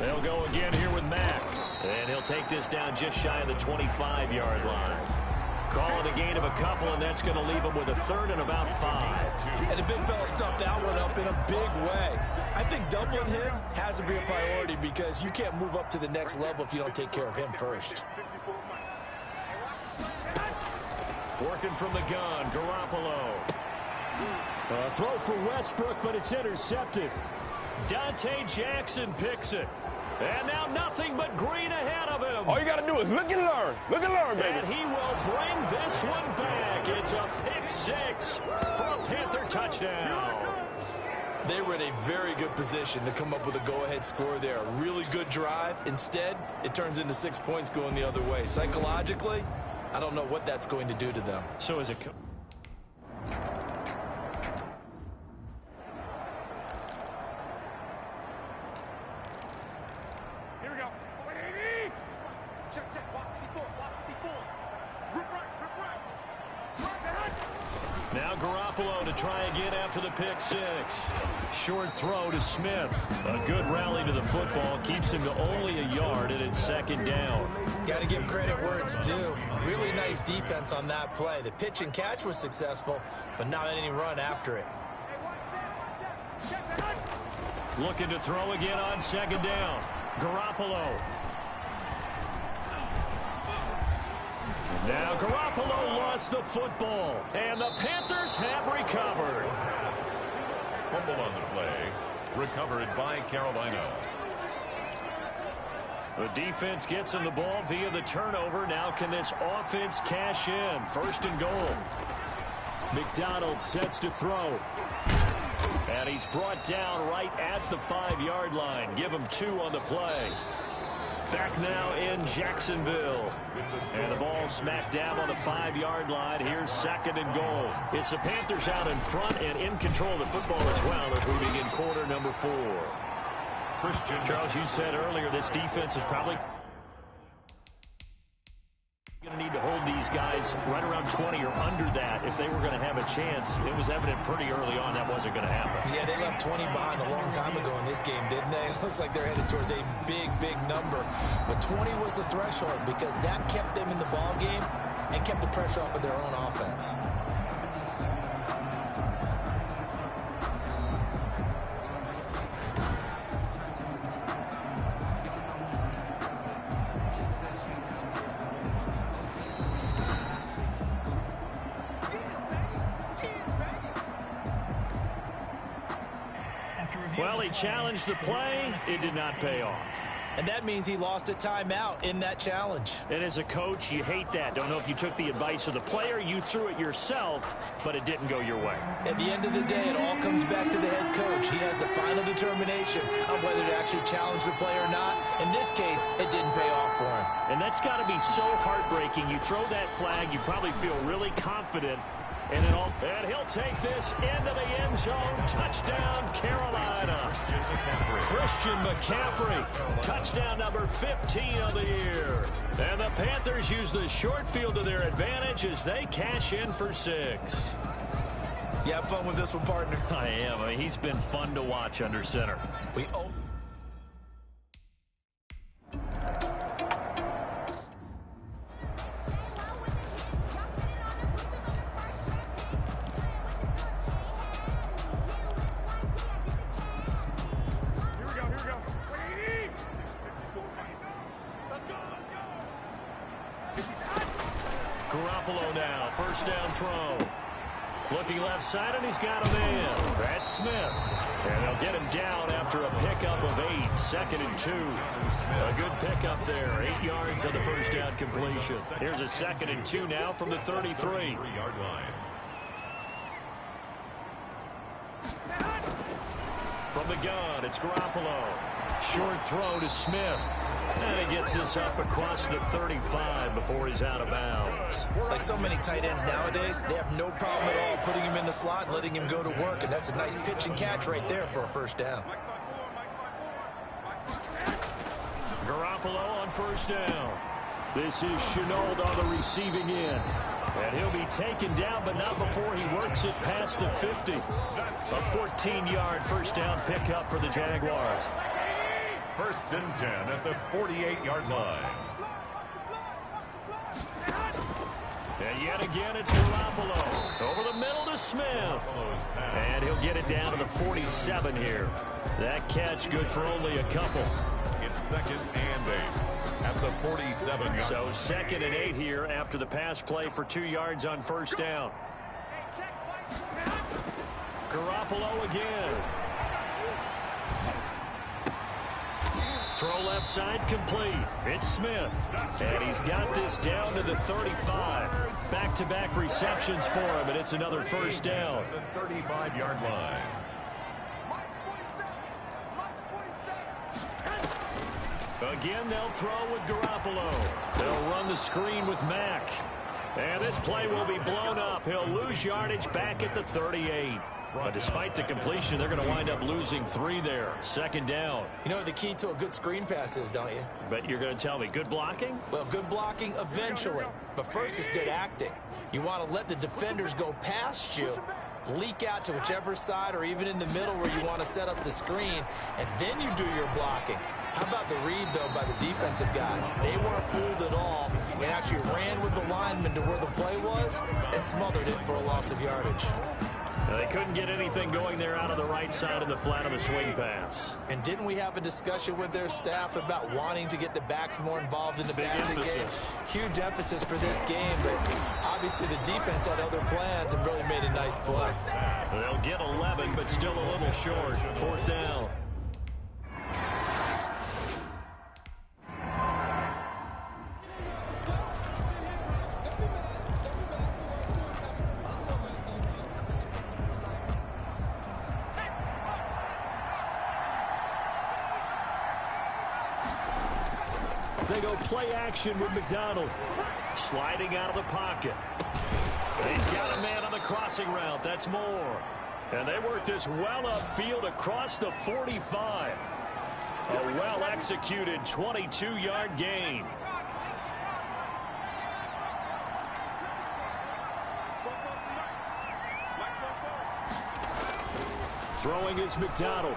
They'll go again here with Mack. And he'll take this down just shy of the 25-yard line. Calling a gain of a couple, and that's going to leave him with a third and about 5. And the big fella stuffed that one up in a big way. I think doubling him has to be a priority because you can't move up to the next level if you don't take care of him first. Working from the gun, Garoppolo. A throw for Westbrook, but it's intercepted. Dante Jackson picks it. And now nothing but green ahead of him. All you got to do is look and learn. Look and learn, baby. And he will bring this one back. It's a pick 6 for a Panther touchdown. They were in a very good position to come up with a go-ahead score there. A really good drive. Instead, it turns into 6 points going the other way. Psychologically, I don't know what that's going to do to them. So is it... Now Garoppolo to try again after the pick 6. Short throw to Smith. A good rally to the football. Keeps him to only a yard, and it's second down. Got to give credit where it's due. Really nice defense on that play. The pitch and catch was successful, but not any run after it. Looking to throw again on second down. Garoppolo. Now Garoppolo lost the football, and the Panthers have recovered. Fumble on the play, recovered by Carolina. The defense gets him the ball via the turnover. Now can this offense cash in? First and goal. McDonald sets to throw. And he's brought down right at the 5-yard line. Give him 2 on the play. Back now in Jacksonville. And the ball smacked down on the 5-yard line. Here's second and goal. It's the Panthers out in front and in control of the football as well as we begin quarter number 4. Charles, you said earlier this defense is probably going to need to hold these guys right around 20 or under that if they were going to have a chance. It was evident pretty early on that wasn't going to happen. Yeah, they left 20 behind a long time ago in this game, didn't they? It looks like they're headed towards a big, big number. But 20 was the threshold because that kept them in the ball game and kept the pressure off of their own offense. Well, he challenged the play. It did not pay off. And that means he lost a timeout in that challenge. And as a coach, you hate that. Don't know if you took the advice of the player, you threw it yourself, but it didn't go your way. At the end of the day, it all comes back to the head coach. He has the final determination of whether to actually challenge the play or not. In this case, it didn't pay off for him. And that's got to be so heartbreaking. You throw that flag, you probably feel really confident. And he'll take this into the end zone. Touchdown, Carolina. Christian McCaffrey. Touchdown number 15 of the year. And the Panthers use the short field to their advantage as they cash in for 6. You have fun with this one, partner? I am. I mean, he's been fun to watch under center. Garoppolo now, first down throw. Looking left side, and he's got a man. That's Smith. And they'll get him down after a pickup of 8, 2nd and 2. A good pickup there, 8 yards on the first down completion. Here's a 2nd and 2 now from the 33-yard line. From the gun, it's Garoppolo. Short throw to Smith. And he gets this up across the 35 before he's out of bounds. Like so many tight ends nowadays, they have no problem at all putting him in the slot and letting him go to work. And that's a nice pitch and catch right there for a first down. Garoppolo on first down. This is Chenault on the receiving end. And he'll be taken down, but not before he works it past the 50. A 14-yard first down pickup for the Jaguars. First and 10 at the 48-yard line. And yet again, it's Garoppolo. Over the middle to Smith. And he'll get it down to the 47 here. That catch good for only a couple. It's 2nd and 8 at the 47-yard. So 2nd and 8 here after the pass play for 2 yards on first down. Garoppolo again. Throw left side complete. It's Smith. And he's got this down to the 35. Back-to-back receptions for him, and it's another first down. The 35-yard line. Again, they'll throw with Garoppolo. They'll run the screen with Mack. And this play will be blown up. He'll lose yardage back at the 38. But despite the completion, they're going to wind up losing 3 there. 2nd down. You know what the key to a good screen pass is, don't you? But you're going to tell me, good blocking? Well, good blocking eventually. But first, it's good acting. You want to let the defenders go past you, leak out to whichever side or even in the middle where you want to set up the screen, and then you do your blocking. How about the read, though, by the defensive guys? They weren't fooled at all and actually ran with the lineman to where the play was and smothered it for a loss of yardage. They couldn't get anything going there out of the right side of the flat of the swing pass. And didn't we have a discussion with their staff about wanting to get the backs more involved in the passing game? Huge emphasis for this game, but obviously the defense had other plans and really made a nice play. They'll get 11, but still a little short. 4th down. They go play action with McDonald. Sliding out of the pocket. He's got a man on the crossing route. That's Moore. And they work this well upfield across the 45. A well-executed 22-yard gain. Throwing is McDonald.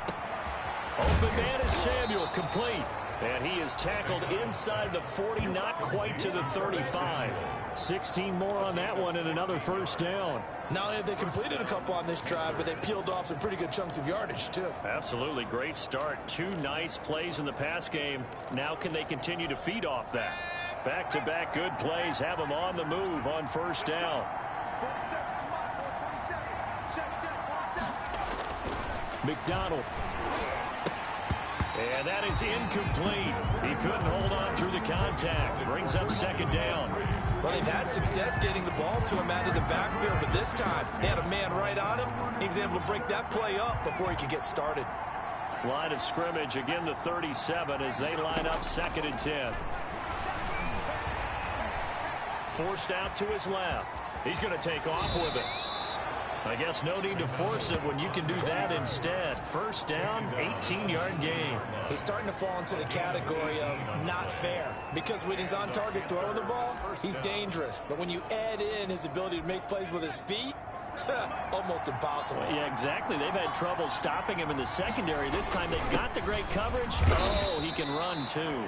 Open man is Samuel, complete. And he is tackled inside the 40, not quite to the 35. 16 more on that one and another first down. Not only have they completed a couple on this drive, but they peeled off some pretty good chunks of yardage, too. Absolutely. Great start. 2 nice plays in the pass game. Now can they continue to feed off that? Back-to-back good plays have them on the move on first down. McDonald. And that is incomplete. He couldn't hold on through the contact. Brings up second down. Well, they've had success getting the ball to him out of the backfield, but this time they had a man right on him. He was able to break that play up before he could get started. Line of scrimmage, again the 37 as they line up 2nd and 10. Forced out to his left. He's going to take off with it. I guess no need to force it when you can do that instead. First down, 18-yard gain. He's starting to fall into the category of not fair, because when he's on target throwing the ball, he's dangerous. But when you add in his ability to make plays with his feet, almost impossible. Yeah, exactly. They've had trouble stopping him in the secondary. This time they've got the great coverage. Oh, he can run too.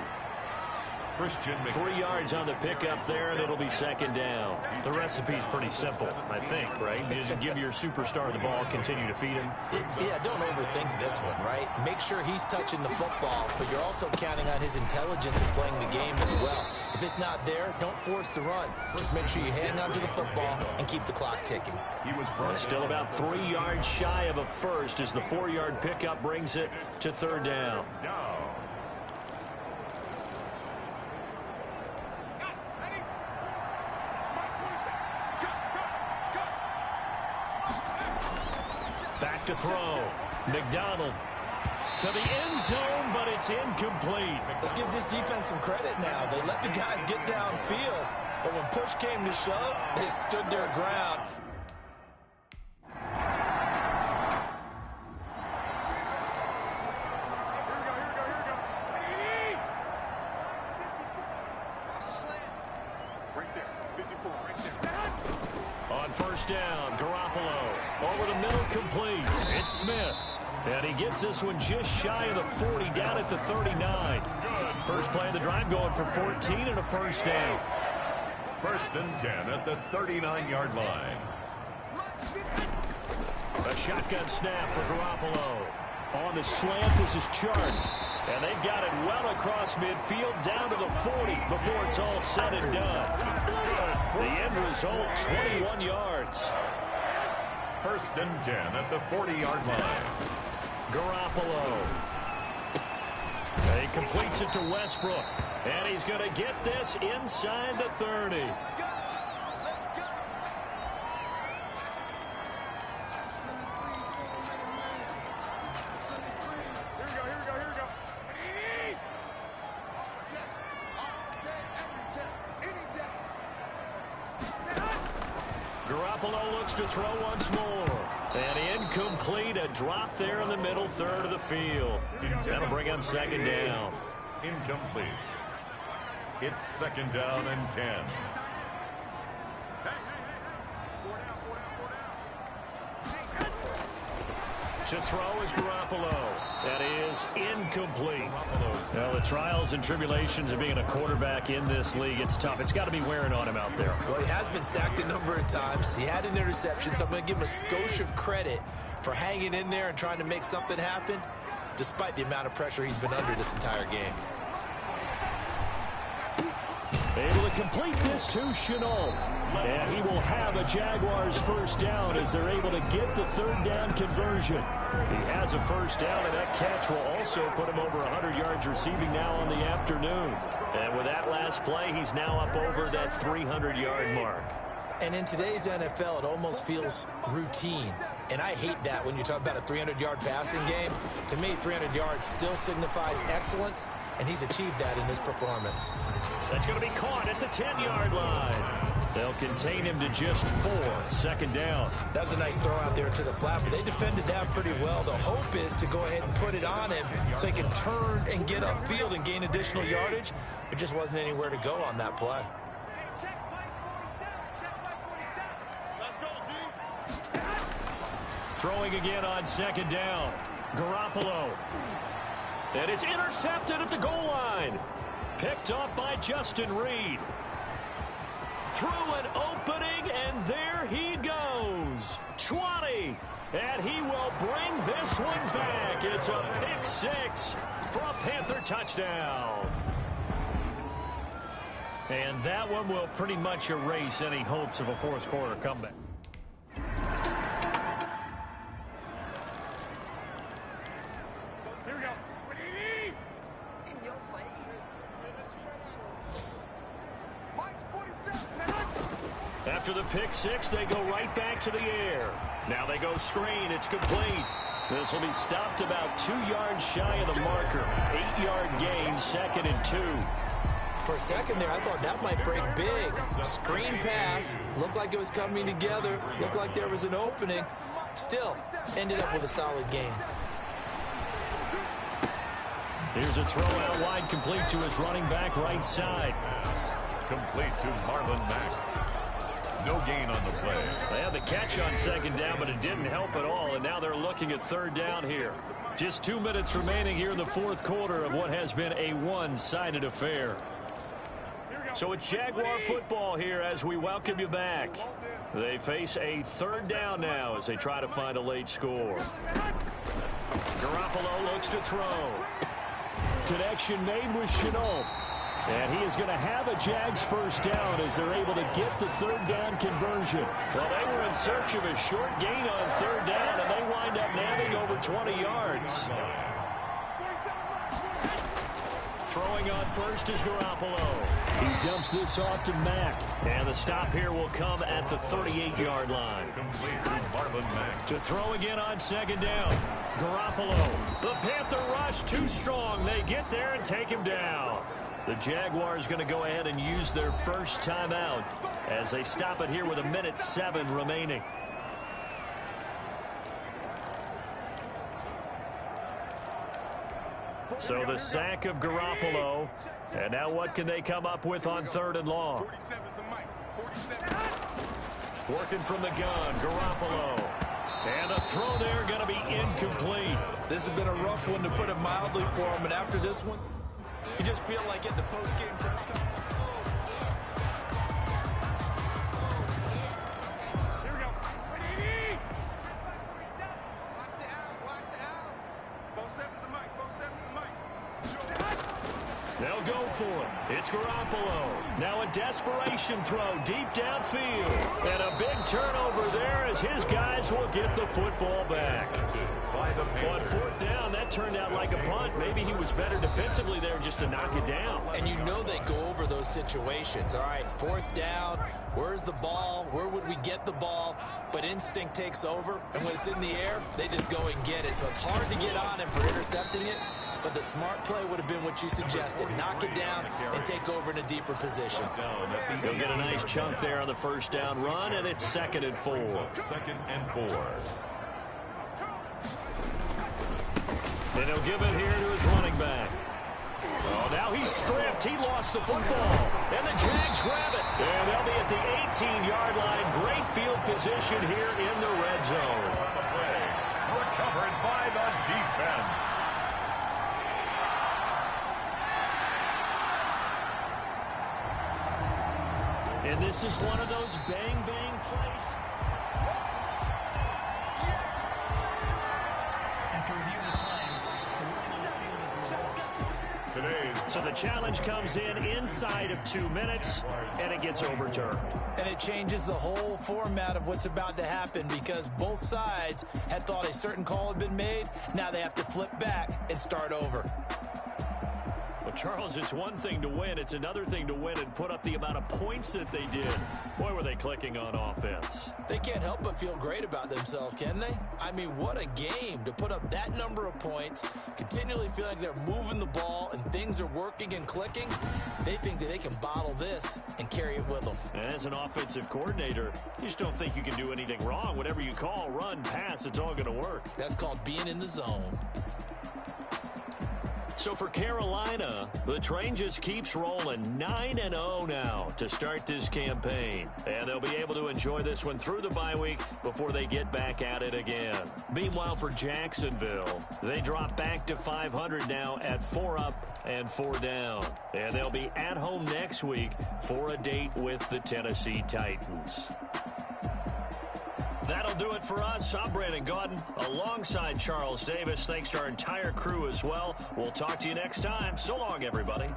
3 yards on the pickup there, and it'll be second down. The recipe's pretty simple, I think, right? Just give your superstar the ball, continue to feed him. Yeah, don't overthink this one, right? Make sure he's touching the football, but you're also counting on his intelligence in playing the game as well. If it's not there, don't force the run. Just make sure you hang on to the football and keep the clock ticking. Still about 3 yards shy of a first as the 4-yard pickup brings it to 3rd down. Back to throw. McDonald to the end zone, but it's incomplete. Let's give this defense some credit now. They let the guys get downfield, but when push came to shove, they stood their ground. On first down, Garoppolo over the middle, complete. It's Smith. And he gets this one just shy of the 40, down at the 39. First play of the drive going for 14 and a first down. 1st and 10 at the 39-yard line. A shotgun snap for Garoppolo. On the slant, this is Chart. And they've got it well across midfield, down to the 40 before it's all said and done. The end result, 21 yards. 1st and 10 at the 40-yard line. Garoppolo. And he completes it to Westbrook. And he's going to get this inside the 30. Garoppolo looks to throw once more. And incomplete, a drop there in the middle third of the field. That'll bring him second down. Incomplete. It's 2nd down and 10. To throw is Garoppolo. That is incomplete. Well, the trials and tribulations of being a quarterback in this league, it's tough. It's got to be wearing on him out there. Well, he has been sacked a number of times. He had an interception, so I'm going to give him a skosh of credit for hanging in there and trying to make something happen, despite the amount of pressure he's been under this entire game. Able to complete this to Chenault. And he will have a Jaguars first down as they're able to get the 3rd down conversion. He has a first down, and that catch will also put him over 100 yards receiving now on the afternoon. And with that last play, he's now up over that 300-yard mark. And in today's NFL, it almost feels routine. And I hate that when you talk about a 300-yard passing game. To me, 300 yards still signifies excellence, and he's achieved that in this performance. That's going to be caught at the 10-yard line. They'll contain him to just 4. 2nd down. That was a nice throw out there to the flat, but they defended that pretty well. The hope is to go ahead and put it on him so he can turn and get upfield and gain additional yardage. There just wasn't anywhere to go on that play. Throwing again on 2nd down. Garoppolo. And it's intercepted at the goal line. Picked up by Justin Reed. Through an opening, and there he goes. 20. And he will bring this one back. It's a pick 6 for a Panther touchdown. And that one will pretty much erase any hopes of a 4th quarter comeback. After the pick six, they go right back to the air. Now they go screen. It's complete. This will be stopped about 2 yards shy of the marker. 8-yard gain, 2nd and 2. For a second there, I thought that might break big. Screen pass. Looked like it was coming together. Looked like there was an opening. Still, ended up with a solid gain. Here's a throw out wide, complete to his running back right side. Complete to Marlon Mack. No gain on the play. They had the catch on 2nd down, but it didn't help at all, and now they're looking at 3rd down here. Just 2 minutes remaining here in the 4th quarter of what has been a one-sided affair. So it's Jaguar football here as we welcome you back. They face a 3rd down now as they try to find a late score. Garoppolo looks to throw. Connection made with Chenault. And he is going to have a Jags 1st down as they're able to get the 3rd down conversion. Well, they were in search of a short gain on 3rd down, and they wind up nabbing over 20 yards. Throwing on first is Garoppolo. He dumps this off to Mack. And the stop here will come at the 38-yard line. Complete to Marlon Mack. To throw again on 2nd down. Garoppolo. The Panther rush too strong. They get there and take him down. The Jaguars going to go ahead and use their first timeout as they stop it here with 1:07 remaining. So the sack of Garoppolo. And now what can they come up with on 3rd and long? Working from the gun, Garoppolo. And a throw there going to be incomplete. This has been a rough one, to put it mildly, for him. And after this one, you just feel like at the post-game press conference. Here we go. Watch the out. Both sevens the mic. They'll go for it. It's Garoppolo. Now a desperation throw deep downfield. And a big turnover there as his guys will get the football back. On 4th down, that turned out like a punt. Maybe he was better defensively there just to knock it down. And you know they go over those situations. All right, 4th down, where's the ball? Where would we get the ball? But instinct takes over, and when it's in the air, they just go and get it. So it's hard to get on him for intercepting it, but the smart play would have been what you suggested. Knock it down and take over in a deeper position. He'll get a nice chunk there on the 1st down run, and it's 2nd and 4. 2nd and 4. And he'll give it here to his running back. Oh, now he's stripped. He lost the football. And the Jags grab it. And they'll be at the 18-yard line. Great field position here in the red zone. Recovered by the defense. And this is one of those bang-bang plays. After reviewing the play, the ruling on the field is reversed. So the challenge comes in inside of 2 minutes, and it gets overturned. And it changes the whole format of what's about to happen, because both sides had thought a certain call had been made. Now they have to flip back and start over. Well, Charles, it's one thing to win. It's another thing to win and put up the amount of points that they did. Boy, were they clicking on offense. They can't help but feel great about themselves, can they? I mean, what a game to put up that number of points, continually feel like they're moving the ball and things are working and clicking. They think that they can bottle this and carry it with them. And as an offensive coordinator, you just don't think you can do anything wrong. Whatever you call, run, pass, it's all going to work. That's called being in the zone. So for Carolina, the train just keeps rolling. 9-0 now to start this campaign. And they'll be able to enjoy this one through the bye week before they get back at it again. Meanwhile, for Jacksonville, they drop back to 500 now at 4 up and 4 down. And they'll be at home next week for a date with the Tennessee Titans. That'll do it for us. I'm Brandon Gaudin alongside Charles Davis. Thanks to our entire crew as well. We'll talk to you next time. So long, everybody.